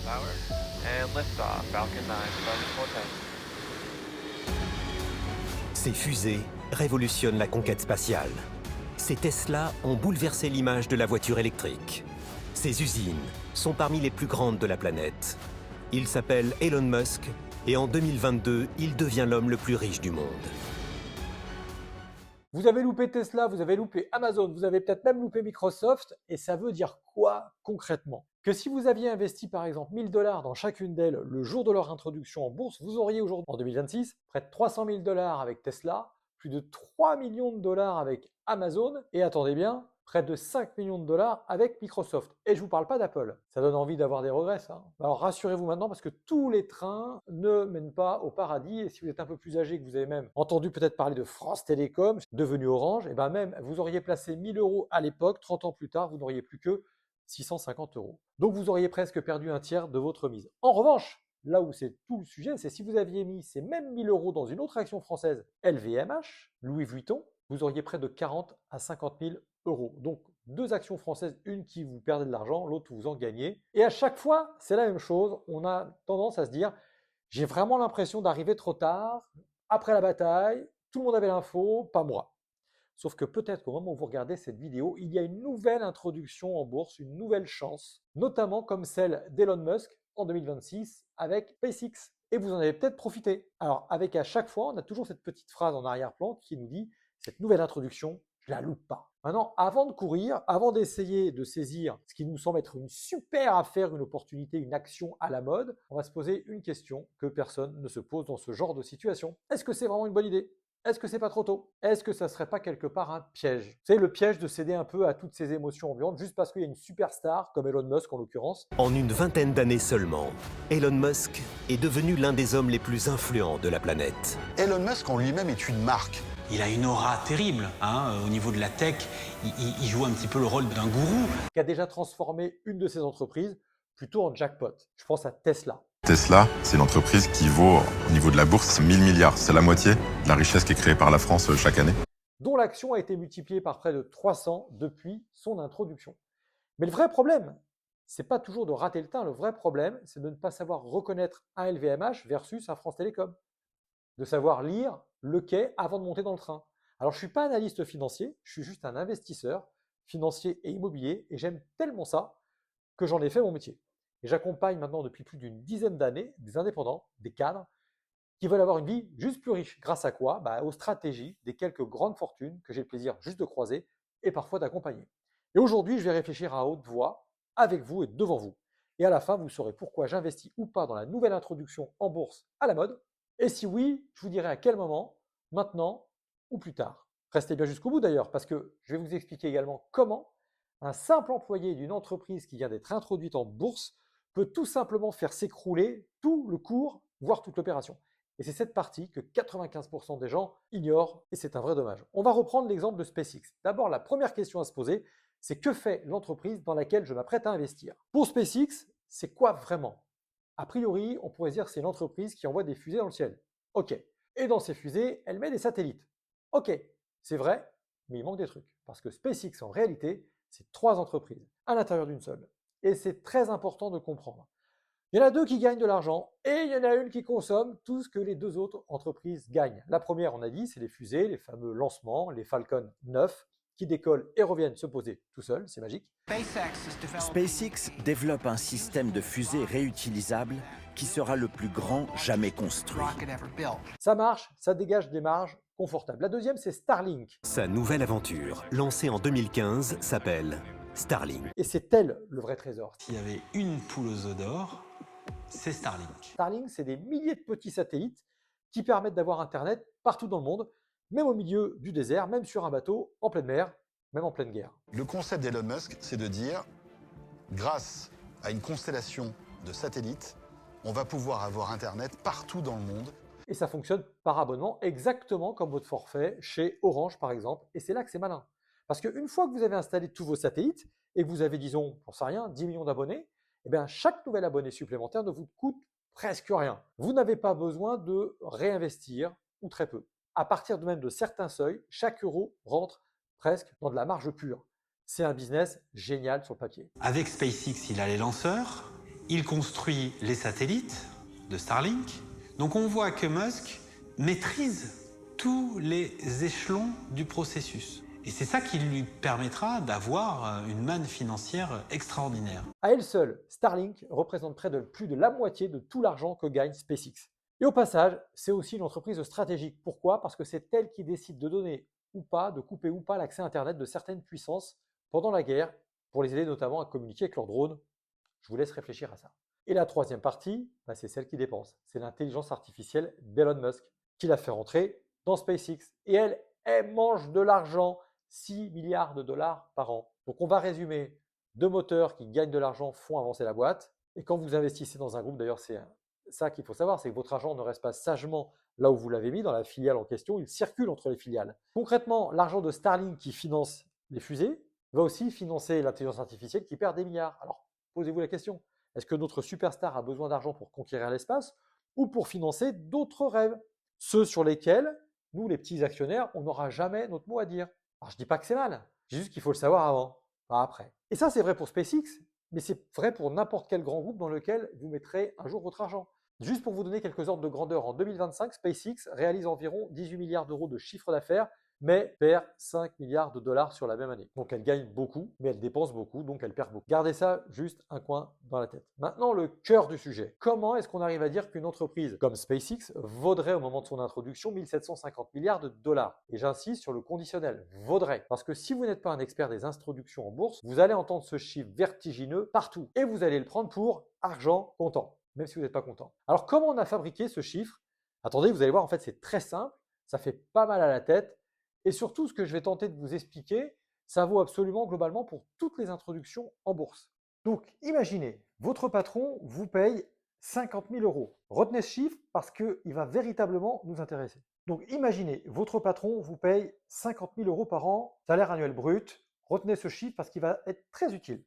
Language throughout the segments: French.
power, and liftoff, Falcon 9, starting for test. Ces fusées révolutionnent la conquête spatiale. Ces Tesla ont bouleversé l'image de la voiture électrique. Ces usines sont parmi les plus grandes de la planète. Il s'appelle Elon Musk et en 2022, il devient l'homme le plus riche du monde. Vous avez loupé Tesla, vous avez loupé Amazon, vous avez peut-être même loupé Microsoft, et ça veut dire quoi concrètement? Que si vous aviez investi par exemple 1000 dollars dans chacune d'elles le jour de leur introduction en bourse, vous auriez aujourd'hui, en 2026, près de 300 000 dollars avec Tesla, plus de 3 millions de dollars avec Amazon, et attendez bien, près de 5 millions de dollars avec Microsoft. Et je ne vous parle pas d'Apple. Ça donne envie d'avoir des regrets, ça. Alors rassurez-vous maintenant, parce que tous les trains ne mènent pas au paradis. Et si vous êtes un peu plus âgé, que vous avez même entendu peut-être parler de France Télécom, devenu Orange, et bien même vous auriez placé 1000 euros à l'époque, 30 ans plus tard, vous n'auriez plus que 650 euros. Donc vous auriez presque perdu un tiers de votre mise. En revanche, là où c'est tout le sujet, c'est si vous aviez mis ces mêmes 1000 euros dans une autre action française, LVMH, Louis Vuitton, vous auriez près de 40 à 50 000 euros. Donc deux actions françaises, une qui vous perdait de l'argent, l'autre vous en gagnez. Et à chaque fois, c'est la même chose. On a tendance à se dire, j'ai vraiment l'impression d'arriver trop tard, après la bataille, tout le monde avait l'info, pas moi. Sauf que peut-être qu'au moment où vous regardez cette vidéo, il y a une nouvelle introduction en bourse, une nouvelle chance, notamment comme celle d'Elon Musk en 2026 avec SpaceX. Et vous en avez peut-être profité. Alors avec à chaque fois, on a toujours cette petite phrase en arrière-plan qui nous dit « cette nouvelle introduction, je la loupe pas ». Maintenant, avant de courir, avant d'essayer de saisir ce qui nous semble être une super affaire, une opportunité, une action à la mode, on va se poser une question que personne ne se pose dans ce genre de situation. Est-ce que c'est vraiment une bonne idée ? Est-ce que c'est pas trop tôt? Est-ce que ça serait pas quelque part un piège? C'est le piège de céder un peu à toutes ces émotions ambiantes juste parce qu'il y a une superstar, comme Elon Musk en l'occurrence. En une vingtaine d'années seulement, Elon Musk est devenu l'un des hommes les plus influents de la planète. Elon Musk en lui-même est une marque. Il a une aura terrible, au niveau de la tech, il joue un petit peu le rôle d'un gourou. Qui a déjà transformé une de ses entreprises plutôt en jackpot. Je pense à Tesla. Tesla, c'est une entreprise qui vaut, au niveau de la bourse, 1000 milliards. C'est la moitié de la richesse qui est créée par la France chaque année. Dont l'action a été multipliée par près de 300 depuis son introduction. Mais le vrai problème, c'est pas toujours de rater le train. Le vrai problème, c'est de ne pas savoir reconnaître un LVMH versus un France Télécom. De savoir lire le quai avant de monter dans le train. Alors je ne suis pas analyste financier, je suis juste un investisseur financier et immobilier, et j'aime tellement ça que j'en ai fait mon métier. Et j'accompagne maintenant depuis plus d'une dizaine d'années des indépendants, des cadres, qui veulent avoir une vie juste plus riche. Grâce à quoi? Aux stratégies des quelques grandes fortunes que j'ai le plaisir juste de croiser et parfois d'accompagner. Et aujourd'hui, je vais réfléchir à haute voix avec vous et devant vous. Et à la fin, vous saurez pourquoi j'investis ou pas dans la nouvelle introduction en bourse à la mode. Et si oui, je vous dirai à quel moment, maintenant ou plus tard. Restez bien jusqu'au bout d'ailleurs, parce que je vais vous expliquer également comment un simple employé d'une entreprise qui vient d'être introduite en bourse peut tout simplement faire s'écrouler tout le cours, voire toute l'opération. Et c'est cette partie que 95% des gens ignorent, et c'est un vrai dommage. On va reprendre l'exemple de SpaceX. D'abord, la première question à se poser, c'est que fait l'entreprise dans laquelle je m'apprête à investir? Pour SpaceX, c'est quoi vraiment? A priori, on pourrait dire que c'est une entreprise qui envoie des fusées dans le ciel. Ok. Et dans ces fusées, elle met des satellites. Ok, c'est vrai, mais il manque des trucs. Parce que SpaceX, en réalité, c'est 3 entreprises à l'intérieur d'une seule. Et c'est très important de comprendre. Il y en a 2 qui gagnent de l'argent et il y en a une qui consomme tout ce que les 2 autres entreprises gagnent. La première, on a dit, c'est les fusées, les fameux lancements, les Falcon 9, qui décollent et reviennent se poser tout seuls, c'est magique. SpaceX développe un système de fusée réutilisable qui sera le plus grand jamais construit. Ça marche, ça dégage des marges confortables. La deuxième, c'est Starlink. Sa nouvelle aventure, lancée en 2015, s'appelle Starlink. Et c'est elle le vrai trésor. S'il y avait une poule aux œufs d'or, c'est Starlink. Starlink, c'est des milliers de petits satellites qui permettent d'avoir Internet partout dans le monde, même au milieu du désert, même sur un bateau, en pleine mer, même en pleine guerre. Le concept d'Elon Musk, c'est de dire, grâce à une constellation de satellites, on va pouvoir avoir Internet partout dans le monde. Et ça fonctionne par abonnement, exactement comme votre forfait chez Orange, par exemple. Et c'est là que c'est malin. Parce qu'une fois que vous avez installé tous vos satellites et que vous avez, disons, pour ça rien, 10 millions d'abonnés, eh bien, chaque nouvel abonné supplémentaire ne vous coûte presque rien. Vous n'avez pas besoin de réinvestir, ou très peu. À partir de même de certains seuils, chaque euro rentre presque dans de la marge pure. C'est un business génial sur le papier. Avec SpaceX, il a les lanceurs, Il construit les satellites de Starlink. Donc on voit que Musk maîtrise tous les échelons du processus. Et c'est ça qui lui permettra d'avoir une manne financière extraordinaire. À elle seule, Starlink représente près de plus de la moitié de tout l'argent que gagne SpaceX. Et au passage, c'est aussi une entreprise stratégique. Pourquoi? Parce que c'est elle qui décide de donner ou pas, de couper ou pas l'accès Internet de certaines puissances pendant la guerre, pour les aider notamment à communiquer avec leurs drones. Je vous laisse réfléchir à ça. Et la troisième partie, c'est celle qui dépense. C'est l'intelligence artificielle d'Elon Musk, qui l'a fait rentrer dans SpaceX. Et elle mange de l'argent, 6 milliards de dollars par an. Donc on va résumer, deux moteurs qui gagnent de l'argent font avancer la boîte. Et quand vous investissez dans un groupe, d'ailleurs c'est ça qu'il faut savoir, c'est que votre argent ne reste pas sagement là où vous l'avez mis, dans la filiale en question, il circule entre les filiales. Concrètement, l'argent de Starlink qui finance les fusées va aussi financer l'intelligence artificielle qui perd des milliards. Alors, posez-vous la question, est-ce que notre superstar a besoin d'argent pour conquérir l'espace ou pour financer d'autres rêves? Ceux sur lesquels, nous, les petits actionnaires, on n'aura jamais notre mot à dire. Alors, je ne dis pas que c'est mal, je dis juste qu'il faut le savoir avant, pas après. Et ça, c'est vrai pour SpaceX, mais c'est vrai pour n'importe quel grand groupe dans lequel vous mettrez un jour votre argent. Juste pour vous donner quelques ordres de grandeur, en 2025, SpaceX réalise environ 18 milliards d'euros de chiffre d'affaires, mais perd 5 milliards de dollars sur la même année. Donc elle gagne beaucoup, mais elle dépense beaucoup, donc elle perd beaucoup. Gardez ça juste un coin dans la tête. Maintenant, le cœur du sujet. Comment est-ce qu'on arrive à dire qu'une entreprise comme SpaceX vaudrait au moment de son introduction 1750 milliards de dollars? Et j'insiste sur le conditionnel, vaudrait. Parce que si vous n'êtes pas un expert des introductions en bourse, vous allez entendre ce chiffre vertigineux partout. Et vous allez le prendre pour argent comptant, même si vous n'êtes pas content. Alors comment on a fabriqué ce chiffre? Attendez, vous allez voir, en fait c'est très simple, ça fait pas mal à la tête. Et surtout, ce que je vais tenter de vous expliquer, ça vaut absolument globalement pour toutes les introductions en bourse. Donc, imaginez, votre patron vous paye 50 000 euros. Retenez ce chiffre parce qu'il va véritablement nous intéresser. Donc, imaginez, votre patron vous paye 50 000 euros par an, salaire annuel brut. Retenez ce chiffre parce qu'il va être très utile.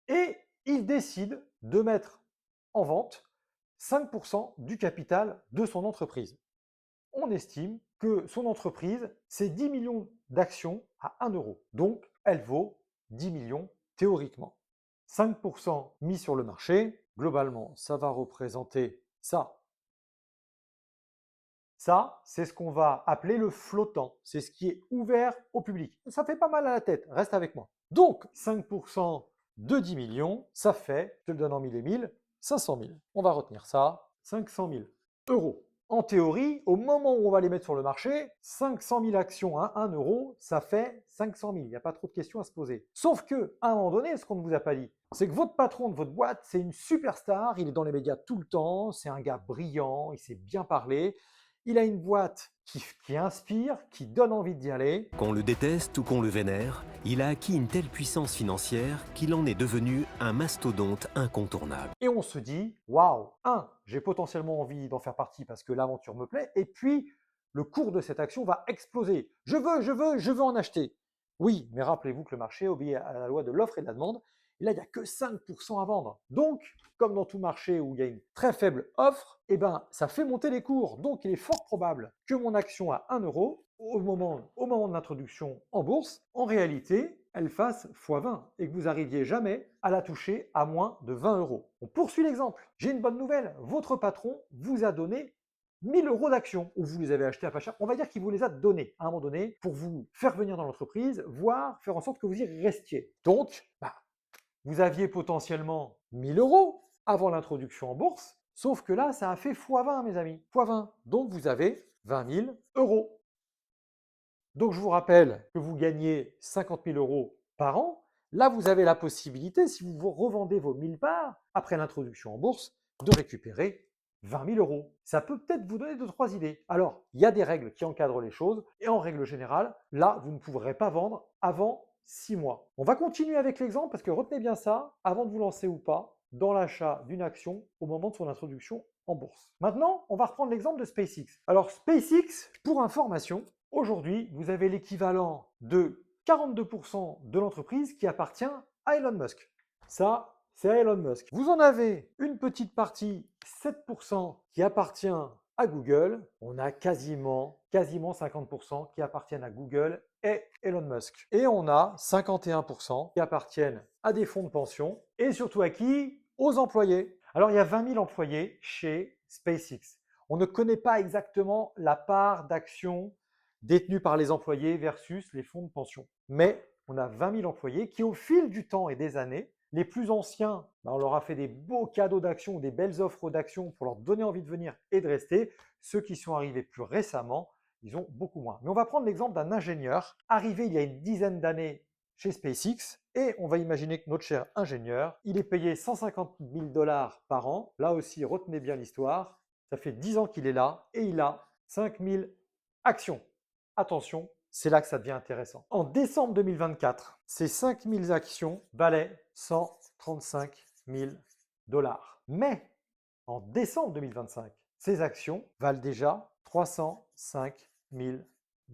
Et il décide de mettre en vente 5% du capital de son entreprise. On estime que son entreprise, c'est 10 millions d'actions à 1 euro. Donc, elle vaut 10 millions théoriquement. 5% mis sur le marché, globalement, ça va représenter ça. Ça, c'est ce qu'on va appeler le flottant. C'est ce qui est ouvert au public. Ça fait pas mal à la tête, reste avec moi. Donc, 5% de 10 millions, ça fait, je te le donne en mille et mille, 500 000. On va retenir ça, 500 000 euros. En théorie, au moment où on va les mettre sur le marché, 500 000 actions à 1 euro, ça fait 500 000. Il n'y a pas trop de questions à se poser. Sauf que, à un moment donné, ce qu'on ne vous a pas dit, c'est que votre patron de votre boîte, c'est une superstar, il est dans les médias tout le temps, c'est un gars brillant, il sait bien parler, il a une boîte qui inspire, qui donne envie d'y aller. Qu'on le déteste ou qu'on le vénère, il a acquis une telle puissance financière qu'il en est devenu un mastodonte incontournable. Et on se dit, waouh, j'ai potentiellement envie d'en faire partie parce que l'aventure me plaît, et puis le cours de cette action va exploser. Je veux en acheter. Oui, mais rappelez-vous que le marché obéit à la loi de l'offre et de la demande, et là, il n'y a que 5% à vendre. Donc, comme dans tout marché où il y a une très faible offre, ça fait monter les cours. Donc, il est fort probable que mon action à 1 euro, au moment de l'introduction en bourse, en réalité, elle fasse x20 et que vous arriviez jamais à la toucher à moins de 20 euros. On poursuit l'exemple. J'ai une bonne nouvelle. Votre patron vous a donné 1000 euros d'actions, ou vous les avez achetés à pas cher. On va dire qu'il vous les a donnés à un moment donné pour vous faire venir dans l'entreprise, voire faire en sorte que vous y restiez. Donc, vous aviez potentiellement 1000 euros avant l'introduction en bourse, sauf que là, ça a fait x20, mes amis. x20. Donc, vous avez 20 000 euros. Donc, je vous rappelle que vous gagnez 50 000 euros par an. Là, vous avez la possibilité, si vous revendez vos 1000 parts après l'introduction en bourse, de récupérer 20 000 euros. Ça peut peut-être vous donner 2-3 idées. Alors, il y a des règles qui encadrent les choses. Et en règle générale, là, vous ne pourrez pas vendre avant 6 mois. On va continuer avec l'exemple parce que retenez bien ça, avant de vous lancer ou pas, dans l'achat d'une action au moment de son introduction en bourse. Maintenant, on va reprendre l'exemple de SpaceX. Alors SpaceX, pour information, aujourd'hui, vous avez l'équivalent de 42% de l'entreprise qui appartient à Elon Musk. Ça, c'est à Elon Musk. Vous en avez une petite partie, 7%, qui appartient à Google. On a quasiment 50% qui appartiennent à Google et Elon Musk. Et on a 51% qui appartiennent à des fonds de pension et surtout à qui? aux employés. Alors, il y a 20 000 employés chez SpaceX. On ne connaît pas exactement la part d'actions détenues par les employés versus les fonds de pension. Mais on a 20 000 employés qui, au fil du temps et des années, les plus anciens, on leur a fait des beaux cadeaux d'actions ou des belles offres d'actions pour leur donner envie de venir et de rester. Ceux qui sont arrivés plus récemment, ils ont beaucoup moins. Mais on va prendre l'exemple d'un ingénieur arrivé il y a une dizaine d'années chez SpaceX et on va imaginer que notre cher ingénieur, il est payé 150 000 $ par an. Là aussi, retenez bien l'histoire. Ça fait 10 ans qu'il est là et il a 5 000 actions. Attention, c'est là que ça devient intéressant. En décembre 2024, ces 5 000 actions valaient 135 000 $. Mais en décembre 2025, ces actions valent déjà 305 000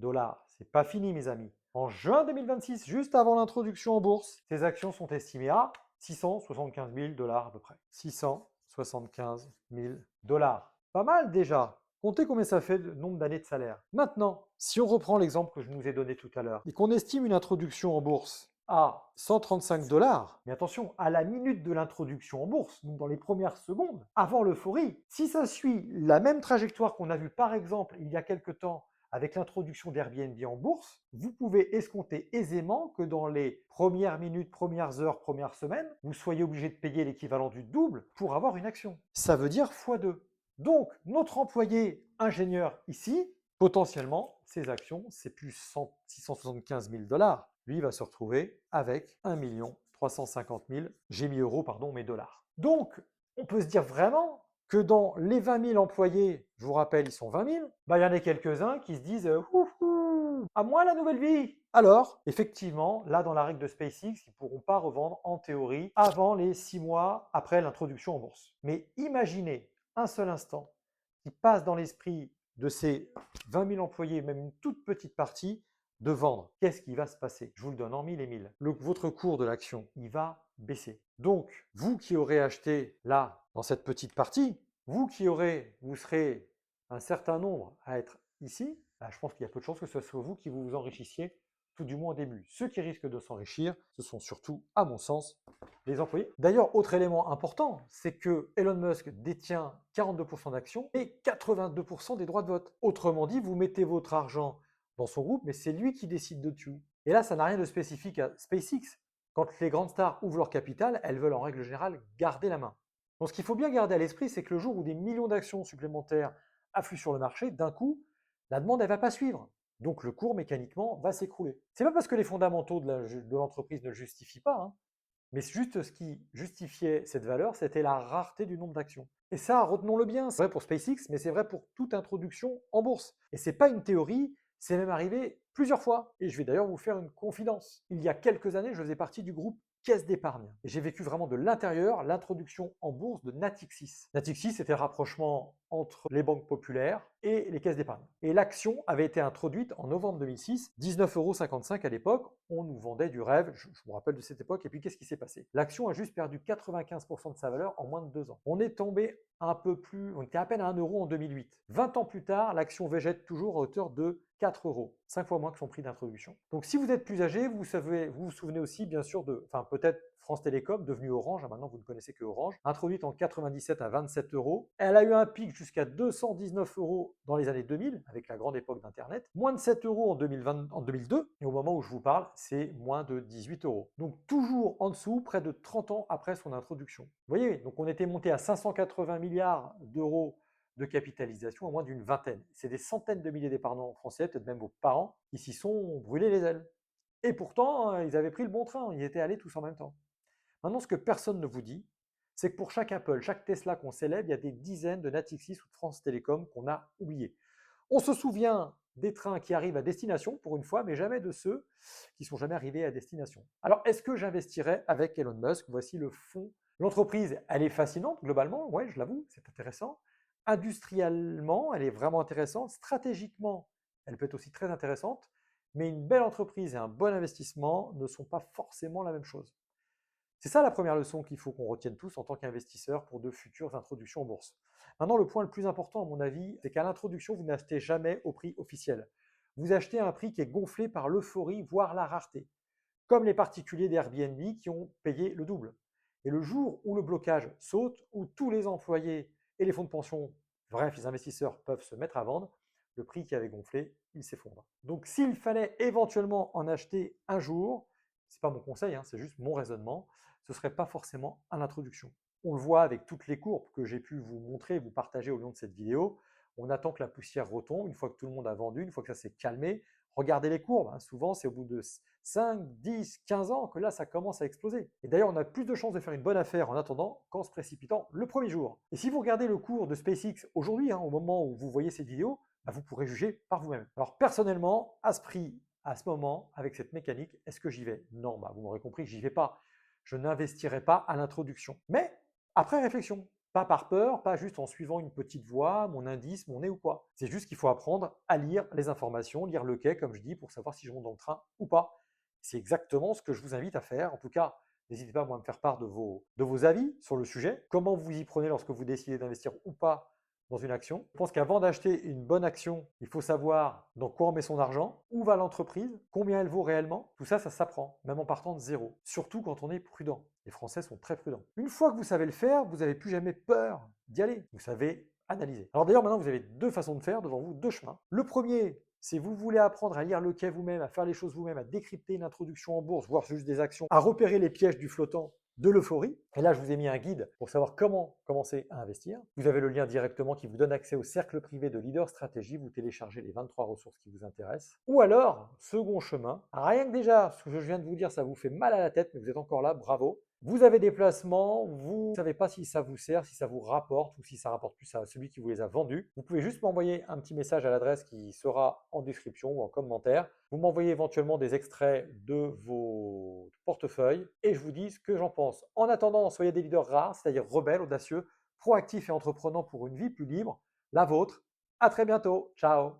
$. C'est pas fini, mes amis. En juin 2026, juste avant l'introduction en bourse, ces actions sont estimées à 675 000 $ à peu près. 675 000 $. Pas mal déjà. Comptez combien ça fait le nombre d'années de salaire. Maintenant, si on reprend l'exemple que je vous ai donné tout à l'heure et qu'on estime une introduction en bourse à 135 $, mais attention, à la minute de l'introduction en bourse, donc dans les premières secondes, avant l'euphorie, si ça suit la même trajectoire qu'on a vue par exemple il y a quelque temps avec l'introduction d'Airbnb en bourse, vous pouvez escompter aisément que dans les premières minutes, premières heures, premières semaines, vous soyez obligé de payer l'équivalent du double pour avoir une action. Ça veut dire x2. Donc, notre employé ingénieur ici, potentiellement, ses actions, c'est plus 675 000 $. Lui, il va se retrouver avec 1 350 000, j'ai mis euros, pardon, mais dollars. Donc, on peut se dire vraiment que dans les 20 000 employés, je vous rappelle, ils sont 20 000, il y en a quelques-uns qui se disent « à moi la nouvelle vie !» Alors, effectivement, là, dans la règle de SpaceX, ils ne pourront pas revendre, en théorie, avant les 6 mois après l'introduction en bourse. Mais imaginez un seul instant qui passe dans l'esprit de ces 20 000 employés, même une toute petite partie, de vendre. Qu'est-ce qui va se passer? Je vous le donne en mille et mille. Votre cours de l'action, il va baisser. Donc, vous qui aurez acheté là, dans cette petite partie, vous serez un certain nombre à être ici, je pense qu'il y a peu de chances que ce soit vous qui vous enrichissiez, tout du moins au début. Ceux qui risquent de s'enrichir, ce sont surtout, à mon sens, les employés. D'ailleurs, autre élément important, c'est que Elon Musk détient 42% d'actions et 82% des droits de vote. Autrement dit, vous mettez votre argent dans son groupe, mais c'est lui qui décide de tout. Et là, ça n'a rien de spécifique à SpaceX. Quand les grandes stars ouvrent leur capital, elles veulent en règle générale garder la main. Donc ce qu'il faut bien garder à l'esprit, c'est que le jour où des millions d'actions supplémentaires affluent sur le marché, d'un coup, la demande, elle ne va pas suivre. Donc le cours, mécaniquement, va s'écrouler. Ce n'est pas parce que les fondamentaux de l'entreprise ne le justifient pas, hein, mais juste ce qui justifiait cette valeur, c'était la rareté du nombre d'actions. Et ça, retenons-le bien, c'est vrai pour SpaceX, mais c'est vrai pour toute introduction en bourse. Et ce n'est pas une théorie, c'est même arrivé plusieurs fois. Et je vais d'ailleurs vous faire une confidence. Il y a quelques années, je faisais partie du groupe Caisse d'épargne. Et j'ai vécu vraiment de l'intérieur l'introduction en bourse de Natixis. Natixis, c'était le rapprochement entre les banques populaires et les caisses d'épargne. Et l'action avait été introduite en novembre 2006, 19,55 € à l'époque. On nous vendait du rêve, je me rappelle de cette époque. Et puis qu'est-ce qui s'est passé? L'action a juste perdu 95% de sa valeur en moins de 2 ans. On est tombé un peu plus, on était à peine à 1 € en 2008. 20 ans plus tard, l'action végète toujours à hauteur de 4 €, 5 fois moins que son prix d'introduction. Donc si vous êtes plus âgé, vous vous souvenez aussi bien sûr peut-être France Télécom, devenue Orange, maintenant vous ne connaissez que Orange, introduite en 97 à 27 €. Elle a eu un pic jusqu'à 219 € dans les années 2000, avec la grande époque d'Internet, moins de 7 € en 2002, et au moment où je vous parle, c'est moins de 18 €. Donc toujours en dessous, près de 30 ans après son introduction. Vous voyez, donc on était monté à 580 milliards d'euros de capitalisation en moins d'une vingtaine. C'est des centaines de milliers d'épargnants français, peut-être même vos parents, qui s'y sont brûlés les ailes. Et pourtant, ils avaient pris le bon train, ils étaient allés tous en même temps. Maintenant, ce que personne ne vous dit, c'est que pour chaque Apple, chaque Tesla qu'on célèbre, il y a des dizaines de Natixis ou de France Télécom qu'on a oubliés. On se souvient des trains qui arrivent à destination pour une fois, mais jamais de ceux qui sont jamais arrivés à destination. Alors, est-ce que j'investirais avec Elon Musk? Voici le fond. L'entreprise, elle est fascinante globalement, ouais, je l'avoue, c'est intéressant. Industriellement, elle est vraiment intéressante. Stratégiquement, elle peut être aussi très intéressante. Mais une belle entreprise et un bon investissement ne sont pas forcément la même chose. C'est ça la première leçon qu'il faut qu'on retienne tous en tant qu'investisseurs pour de futures introductions en bourse. Maintenant, le point le plus important à mon avis, c'est qu'à l'introduction, vous n'achetez jamais au prix officiel. Vous achetez à un prix qui est gonflé par l'euphorie, voire la rareté. Comme les particuliers d'Airbnb qui ont payé le double. Et le jour où le blocage saute, où tous les employés et les fonds de pension, bref, les investisseurs peuvent se mettre à vendre, le prix qui avait gonflé, il s'effondre. Donc s'il fallait éventuellement en acheter un jour, ce n'est pas mon conseil, hein, c'est juste mon raisonnement, ce ne serait pas forcément à l'introduction. On le voit avec toutes les courbes que j'ai pu vous montrer, vous partager au long de cette vidéo. On attend que la poussière retombe, une fois que tout le monde a vendu, une fois que ça s'est calmé. Regardez les courbes, hein. Souvent c'est au bout de 5, 10, 15 ans que là ça commence à exploser. Et d'ailleurs on a plus de chances de faire une bonne affaire en attendant qu'en se précipitant le premier jour. Et si vous regardez le cours de SpaceX aujourd'hui, hein, au moment où vous voyez cette vidéo, bah, vous pourrez juger par vous-même. Alors personnellement, à ce prix, à ce moment, avec cette mécanique, est-ce que j'y vais? Non, bah, vous m'aurez compris, j'y vais pas. Je n'investirai pas à l'introduction. Mais après réflexion, pas par peur, pas juste en suivant une petite voie, mon indice, mon nez ou quoi. C'est juste qu'il faut apprendre à lire les informations, lire le quai, comme je dis, pour savoir si je monte dans le train ou pas. C'est exactement ce que je vous invite à faire. En tout cas, n'hésitez pas moi, à me faire part de vos avis sur le sujet. Comment vous y prenez lorsque vous décidez d'investir ou pas dans une action. Je pense qu'avant d'acheter une bonne action, il faut savoir dans quoi on met son argent, où va l'entreprise, combien elle vaut réellement. Tout ça, ça s'apprend, même en partant de zéro. Surtout quand on est prudent. Les Français sont très prudents. Une fois que vous savez le faire, vous n'avez plus jamais peur d'y aller. Vous savez analyser. Alors d'ailleurs, maintenant, vous avez deux façons de faire devant vous, deux chemins. Le premier, c'est vous voulez apprendre à lire le quai vous-même, à faire les choses vous-même, à décrypter une introduction en bourse, voire juste des actions, à repérer les pièges du flottant, de l'euphorie. Et là, je vous ai mis un guide pour savoir comment commencer à investir. Vous avez le lien directement qui vous donne accès au cercle privé de Leader Stratégie. Vous téléchargez les 23 ressources qui vous intéressent. Ou alors, second chemin, rien que déjà, ce que je viens de vous dire, ça vous fait mal à la tête, mais vous êtes encore là, bravo. Vous avez des placements, vous ne savez pas si ça vous sert, si ça vous rapporte ou si ça rapporte plus à celui qui vous les a vendus. Vous pouvez juste m'envoyer un petit message à l'adresse qui sera en description ou en commentaire. Vous m'envoyez éventuellement des extraits de vos portefeuilles et je vous dis ce que j'en pense. En attendant, soyez des leaders rares, c'est-à-dire rebelles, audacieux, proactifs et entreprenants pour une vie plus libre, la vôtre. À très bientôt. Ciao.